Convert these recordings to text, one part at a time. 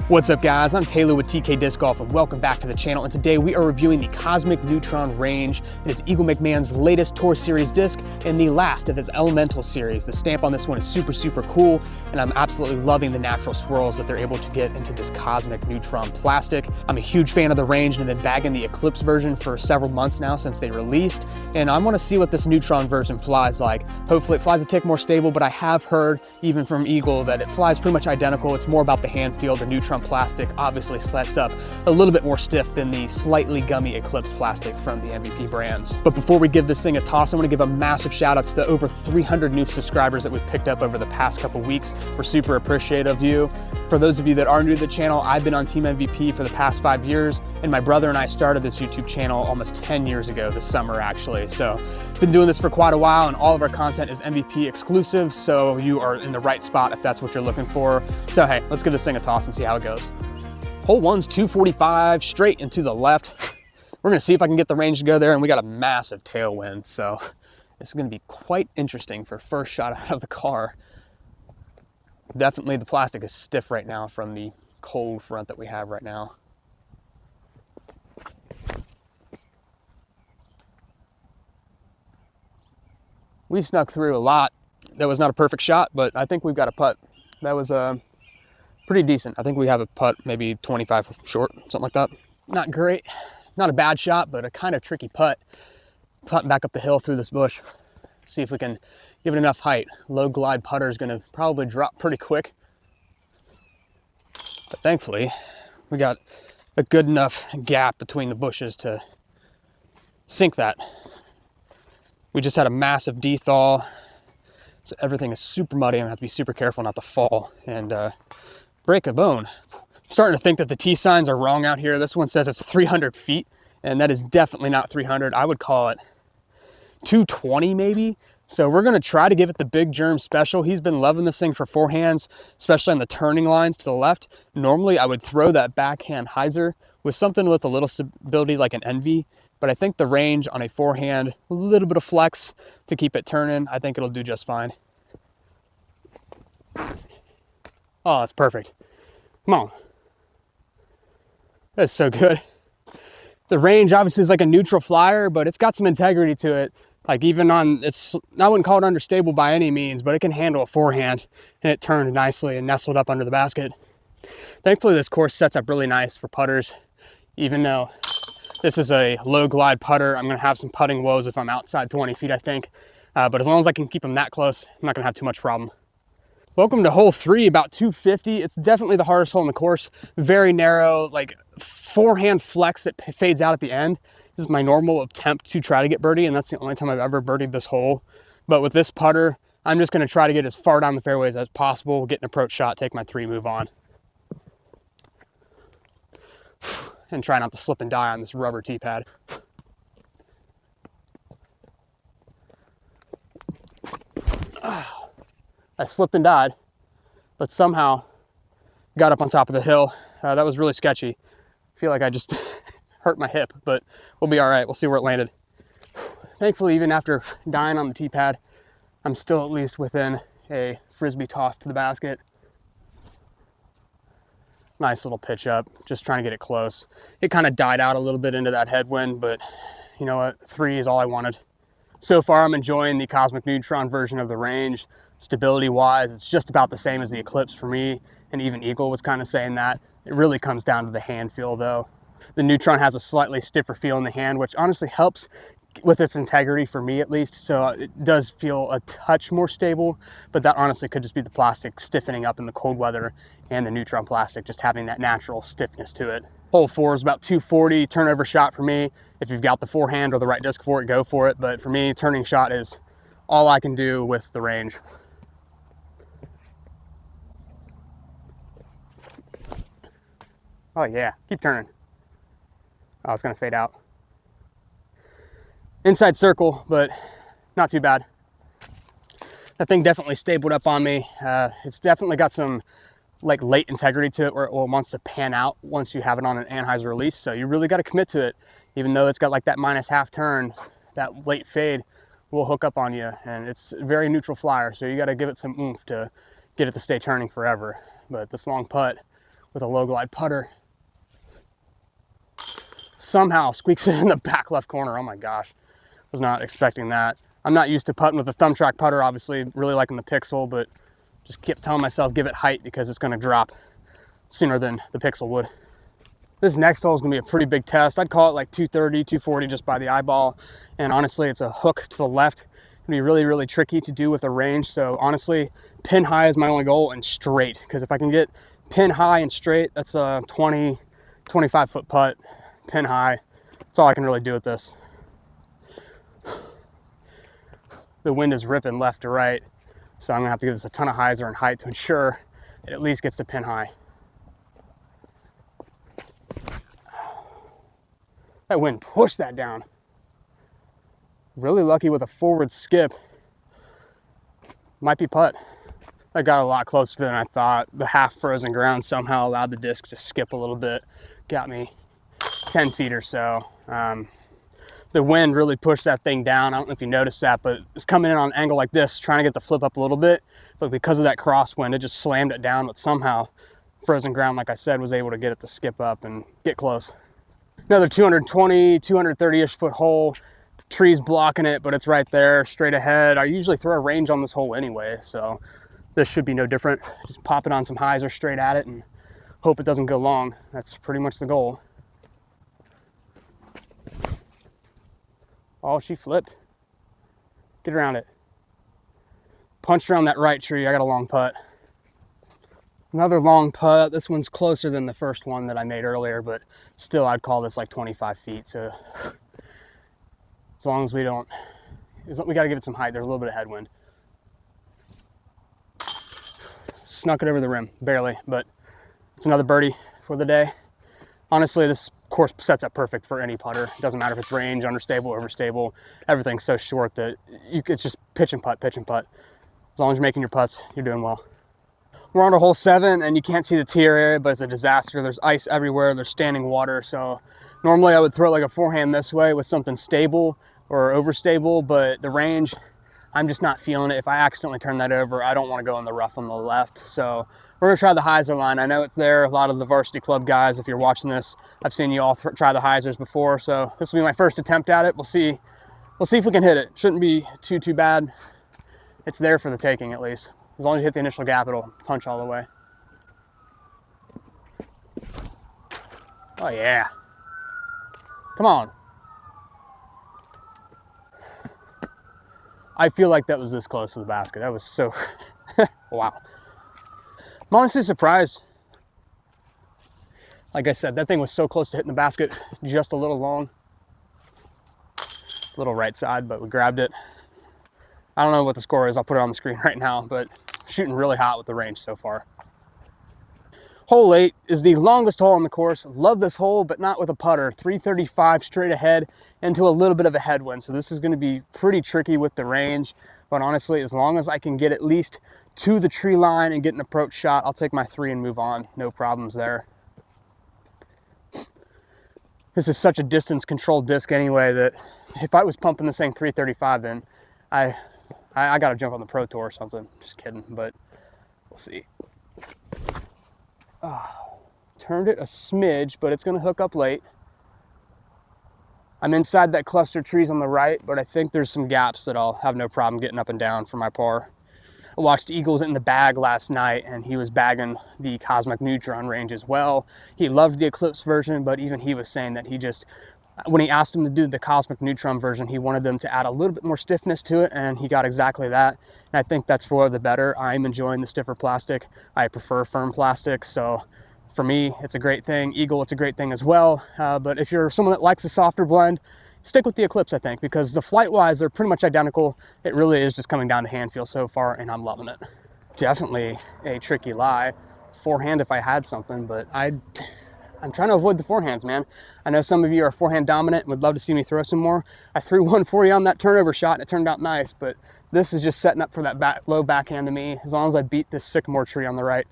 What's up guys, I'm Taylor with TK Disc Golf and welcome back to the channel, and today we are reviewing the Cosmic Neutron Range. It is Eagle McMahon's latest Tour Series disc and the last of his Elemental series. The stamp on this one is super cool, and I'm absolutely loving the natural swirls that they're able to get into this Cosmic Neutron plastic. I'm a huge fan of the Range and have been bagging the Eclipse version for several months now since they released, and I want to see what this Neutron version flies like. Hopefully it flies a tick more stable, but I have heard even from Eagle that it flies pretty much identical. It's more about the hand feel. The Neutron plastic obviously sets up a little bit more stiff than the slightly gummy Eclipse plastic from the MVP brands. But before we give this thing a toss, I want to give a massive shout out to the over 300 new subscribers that we've picked up over the past couple weeks. We're super appreciative of you. For those of you that are new to the channel, I've been on Team MVP for the past 5 years, and my brother and I started this YouTube channel almost 10 years ago this summer actually. So been doing this for quite a while, and all of our content is MVP exclusive, so you are in the right spot if that's what you're looking for. So hey, let's give this thing a toss and see how it goes. Hole one's 245 straight into the left. We're gonna see if I can get the range to go there, and we got a massive tailwind, so this is gonna be quite interesting for first shot out of the car. Definitely the plastic is stiff right now from the cold front that we have right now. We snuck through a lot. That was not a perfect shot, but I think we've got a putt. That was pretty decent. I think we have a putt maybe 25 short, something like that. Not great, not a bad shot, but a kind of tricky putt. Putting back up the hill through this bush. See if we can give it enough height. Low glide putter is gonna probably drop pretty quick. But thankfully, we got a good enough gap between the bushes to sink that. We just had a massive de-thaw, so everything is super muddy. I'm gonna have to be super careful not to fall and break a bone. I'm starting to think that the T signs are wrong out here. This one says it's 300 feet, and that is definitely not 300. I would call it 220 maybe. So we're gonna try to give it the Big Germ special. He's been loving this thing for forehands, especially on the turning lines to the left. Normally I would throw that backhand hyzer with something with a little stability like an Envy, but I think the Range on a forehand, a little bit of flex to keep it turning, I think it'll do just fine. Oh, that's perfect. Come on. That's so good. The Range obviously is like a neutral flyer, but it's got some integrity to it. Like even on, I wouldn't call it understable by any means, but it can handle a forehand, and it turned nicely and nestled up under the basket. Thankfully, this course sets up really nice for putters. Even though this is a low glide putter, I'm gonna have some putting woes if I'm outside 20 feet, I think. But as long as I can keep them that close, I'm not gonna have too much problem. Welcome to hole 3, about 250. It's definitely the hardest hole in the course. Very narrow, like forehand flex that fades out at the end. This is my normal attempt to try to get birdie, and that's the only time I've ever birdied this hole. But with this putter, I'm just gonna try to get as far down the fairways as possible, get an approach shot, take my 3, move on. And try not to slip and die on this rubber tee pad. I slipped and died, but somehow got up on top of the hill. That was really sketchy. I feel like I just hurt my hip, but we'll be all right. We'll see where it landed. Thankfully, even after dying on the tee pad, I'm still at least within a Frisbee toss to the basket. Nice little pitch up, just trying to get it close. It kind of died out a little bit into that headwind, but you know what? 3 is all I wanted. So far, I'm enjoying the Cosmic Neutron version of the Range. Stability-wise, it's just about the same as the Eclipse for me, and even Eagle was kind of saying that. It really comes down to the hand feel though. The Neutron has a slightly stiffer feel in the hand, which honestly helps with its integrity for me at least. So it does feel a touch more stable, but that honestly could just be the plastic stiffening up in the cold weather and the Neutron plastic just having that natural stiffness to it. Hole 4 is about 240 turnover shot for me. If you've got the forehand or the right disc for it, go for it. But for me, turning shot is all I can do with the Range. Oh yeah, keep turning. Oh, it's gonna fade out. Inside circle, but not too bad. That thing definitely stabled up on me. It's definitely got some like late integrity to it where it wants to pan out once you have it on an Anheuser release. So you really got to commit to it. Even though it's got like that minus half turn, that late fade will hook up on you, and it's a very neutral flyer. So you got to give it some oomph to get it to stay turning forever. But this long putt with a low glide putter. Somehow squeaks it in the back left corner. Oh my gosh, was not expecting that. I'm not used to putting with a thumb track putter, obviously, really liking the Pixel, but just kept telling myself give it height because it's gonna drop sooner than the Pixel would. This next hole is gonna be a pretty big test. I'd call it like 230, 240 just by the eyeball. And honestly, it's a hook to the left. It's gonna be really, really tricky to do with a range. So honestly, pin high is my only goal, and straight. Because if I can get pin high and straight, that's a 20, 25 foot putt, pin high. That's all I can really do with this. The wind is ripping left to right. So I'm gonna have to give this a ton of hyzer and height to ensure it at least gets to pin high. That wind pushed that down. Really lucky with a forward skip. Might be putt. I got a lot closer than I thought. The half frozen ground somehow allowed the disc to skip a little bit. Got me 10 feet or so. The wind really pushed that thing down. I don't know if you noticed that, but it's coming in on an angle like this, trying to get the flip up a little bit. But because of that crosswind, it just slammed it down. But somehow, frozen ground, like I said, was able to get it to skip up and get close. Another 220, 230-ish foot hole. Trees blocking it, but it's right there, straight ahead. I usually throw a range on this hole anyway, so this should be no different. Just pop it on some hyzer straight at it and hope it doesn't go long. That's pretty much the goal. Oh, she flipped. Get around it. Punched around that right tree. I got a long putt. Another long putt. This one's closer than the first one that I made earlier, but still I'd call this like 25 feet. So as long as we don't, we got to give it some height. There's a little bit of headwind. Snuck it over the rim, barely, but it's another birdie for the day. Honestly, this course sets up perfect for any putter. It doesn't matter if it's range, understable, overstable. Everything's so short that it's just pitch and putt, pitch and putt. As long as you're making your putts, you're doing well. We're on to hole 7, and you can't see the tee area, but it's a disaster. There's ice everywhere. There's standing water. So normally I would throw like a forehand this way with something stable or overstable, but the range, I'm just not feeling it. If I accidentally turn that over, I don't want to go in the rough on the left. So we're gonna try the hyzer line. I know it's there. A lot of the varsity club guys, if you're watching this, I've seen you all try the hyzers before. So this will be my first attempt at it. We'll see if we can hit it. Shouldn't be too bad. It's there for the taking at least. As long as you hit the initial gap, it'll punch all the way. Oh yeah. Come on. I feel like that was this close to the basket. That was so, wow. I'm honestly surprised. Like I said, that thing was so close to hitting the basket, just a little long. Little right side, but we grabbed it. I don't know what the score is. I'll put it on the screen right now, but shooting really hot with the range so far. Hole 8 is the longest hole on the course. Love this hole, but not with a putter. 335 straight ahead into a little bit of a headwind. So this is going to be pretty tricky with the range. But honestly, as long as I can get at least to the tree line and get an approach shot, I'll take my 3 and move on. No problems there. This is such a distance controlled disc anyway that if I was pumping this thing 335, then I got to jump on the Pro Tour or something. Just kidding, but we'll see. Turned it a smidge, but it's going to hook up late. I'm inside that cluster of trees on the right, but I think there's some gaps that I'll have no problem getting up and down for my par. I watched Eagles in the bag last night, and he was bagging the Cosmic Neutron Range as well. He loved the Eclipse version, but even he was saying that he just, when he asked him to do the Cosmic Neutron version, he wanted them to add a little bit more stiffness to it, and he got exactly that. And I think that's for the better. I'm enjoying the stiffer plastic. I prefer firm plastic, so for me, it's a great thing. Eagle, it's a great thing as well. But if you're someone that likes a softer blend, stick with the Eclipse, I think, because the flight-wise, they're pretty much identical. It really is just coming down to hand feel so far, and I'm loving it. Definitely a tricky lie. Forehand if I had something, but I'm trying to avoid the forehands, man. I know some of you are forehand dominant and would love to see me throw some more. I threw one for you on that turnover shot, and it turned out nice, but this is just setting up for that low backhand to me. As long as I beat this sycamore tree on the right,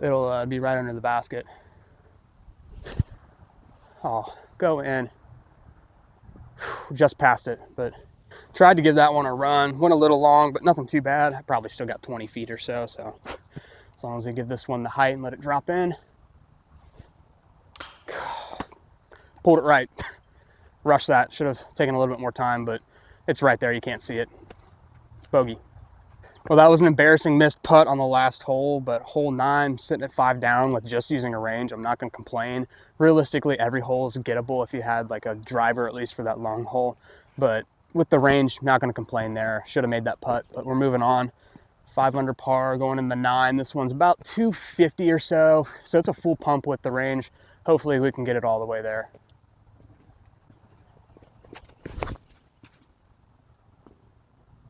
it'll be right under the basket. Oh, go in. Just past it, but tried to give that one a run. Went a little long, but nothing too bad. I probably still got 20 feet or so, so as long as I give this one the height and let it drop in. Pulled it right. Rushed that. Should have taken a little bit more time, but it's right there. You can't see it. Bogey. Well, that was an embarrassing missed putt on the last hole, but hole 9, sitting at 5 down with just using a range, I'm not going to complain. Realistically, every hole is gettable if you had like a driver, at least for that long hole. But with the range, not going to complain there. Should have made that putt, but we're moving on. 5 under par, going in the 9. This one's about 250 or so, so it's a full pump with the range. Hopefully we can get it all the way there.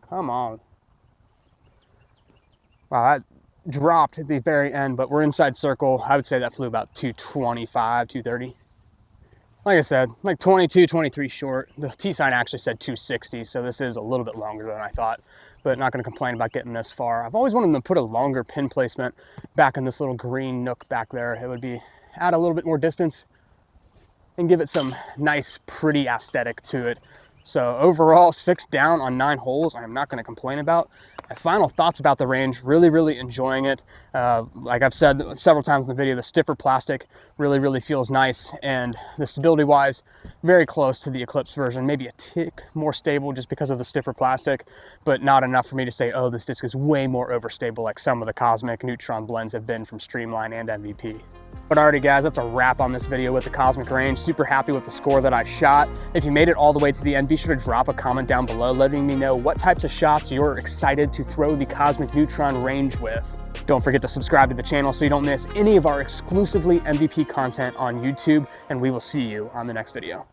Come on. Wow, that dropped at the very end, but we're inside circle. I would say that flew about 225, 230. Like I said, like 22, 23 short. The tee sign actually said 260, so this is a little bit longer than I thought, but not going to complain about getting this far. I've always wanted to put a longer pin placement back in this little green nook back there. It would be add a little bit more distance and give it some nice, pretty aesthetic to it. So overall, 6 down on 9 holes, I am not going to complain about. My final thoughts about the range, really enjoying it. Like I've said several times in the video, the stiffer plastic really feels nice, and the stability-wise, very close to the Eclipse version, maybe a tick more stable just because of the stiffer plastic, but not enough for me to say, oh, this disc is way more overstable like some of the Cosmic Neutron blends have been from Streamline and MVP. But alrighty guys, that's a wrap on this video with the Cosmic Range. Super happy with the score that I shot. If you made it all the way to the end, be sure to drop a comment down below letting me know what types of shots you're excited to throw the Cosmic Neutron Range with. Don't forget to subscribe to the channel so you don't miss any of our exclusively MVP content on YouTube, and we will see you on the next video.